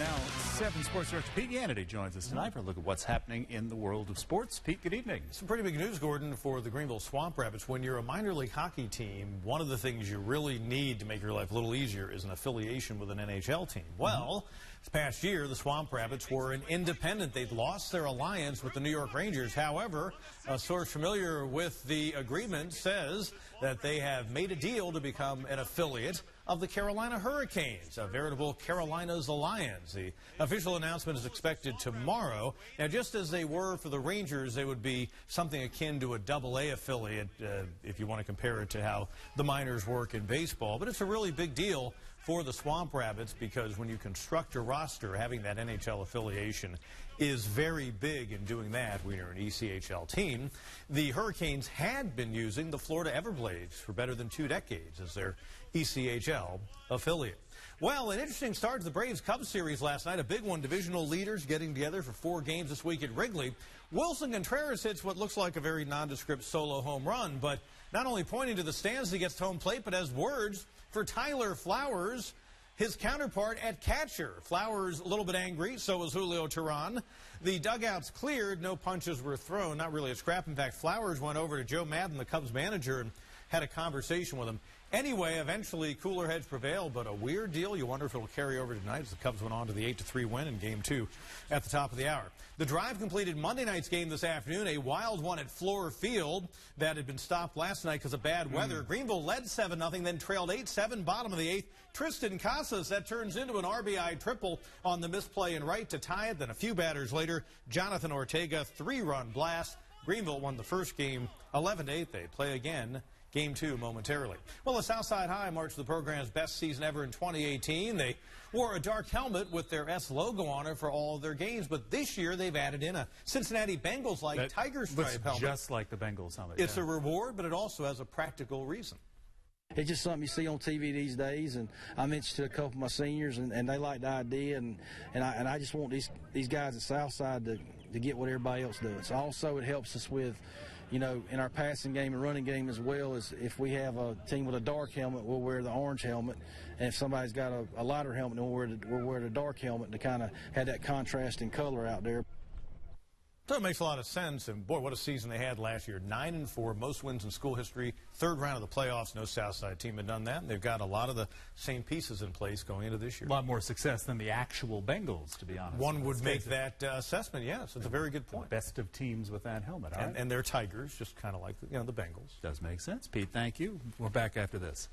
Now, 7 Sports Director Pete Yannity joins us tonight for a look at what's happening in the world of sports. Pete, good evening. Some pretty big news, Gordon, for the Greenville Swamp Rabbits. When you're a minor league hockey team, one of the things you really need to make your life a little easier is an affiliation with an NHL team. Well, this past year, the Swamp Rabbits were an independent. They'd lost their alliance with the New York Rangers. However, a source familiar with the agreement says that they have made a deal to become an affiliate of the Carolina Hurricanes, a veritable Carolinas alliance. The official announcement is expected tomorrow. Now, just as they were for the Rangers, they would be something akin to a AA affiliate, if you want to compare it to how the minors work in baseball. But it's a really big deal for the Swamp Rabbits because when you construct a roster, having that NHL affiliation is very big in doing that when you're an ECHL team. The Hurricanes had been using the Florida Everblades for better than 2 decades as their ECHL affiliate. Well, an interesting start to the Braves-Cubs series last night. A big one. Divisional leaders getting together for 4 games this week at Wrigley. Wilson Contreras hits what looks like a very nondescript solo home run, but not only pointing to the stands as he gets to home plate, but has words for Tyler Flowers, his counterpart at catcher. Flowers a little bit angry, so was Julio Teheran. The dugouts cleared, no punches were thrown, not really a scrap. In fact, Flowers went over to Joe Madden, the Cubs manager, and had a conversation with him. Anyway, eventually cooler heads prevailed, but a weird deal. You wonder if it'll carry over tonight as the Cubs went on to the 8-3 win in Game 2 at the top of the hour. The Drive completed Monday night's game this afternoon, a wild one at Floor Field that had been stopped last night because of bad weather. Greenville led 7-0, then trailed 8-7, bottom of the 8th. Tristan Casas, that turns into an RBI triple on the misplay and right to tie it. Then a few batters later, Jonathan Ortega, 3-run blast. Greenville won the first game 11-8. They play again Game 2 momentarily. Well, the Southside High marched the program's best season ever in 2018. They wore a dark helmet with their S logo on it for all of their games, but this year they've added in a Cincinnati Bengals-like tiger stripe helmet. Just like the Bengals helmet. It's a reward, but it also has a practical reason. It's just something you see on TV these days, and I mentioned to a couple of my seniors, and they like the idea, and I just want these guys at Southside to get what everybody else does. Also, it helps us with, you know, in our passing game and running game as well, as if we have a team with a dark helmet, we'll wear the orange helmet, and if somebody's got a lighter helmet, then we'll wear the dark helmet to kind of have that contrast in color out there. So it makes a lot of sense, and boy, what a season they had last year. 9-4, most wins in school history, 3rd round of the playoffs. No Southside team had done that, and they've got a lot of the same pieces in place going into this year. A lot more success than the actual Bengals, to be honest. One would make that assessment, yes. It's a very good point. The best of teams with that helmet, all right? And they're Tigers, just kind of like the Bengals. Does make sense. Pete, thank you. We're back after this.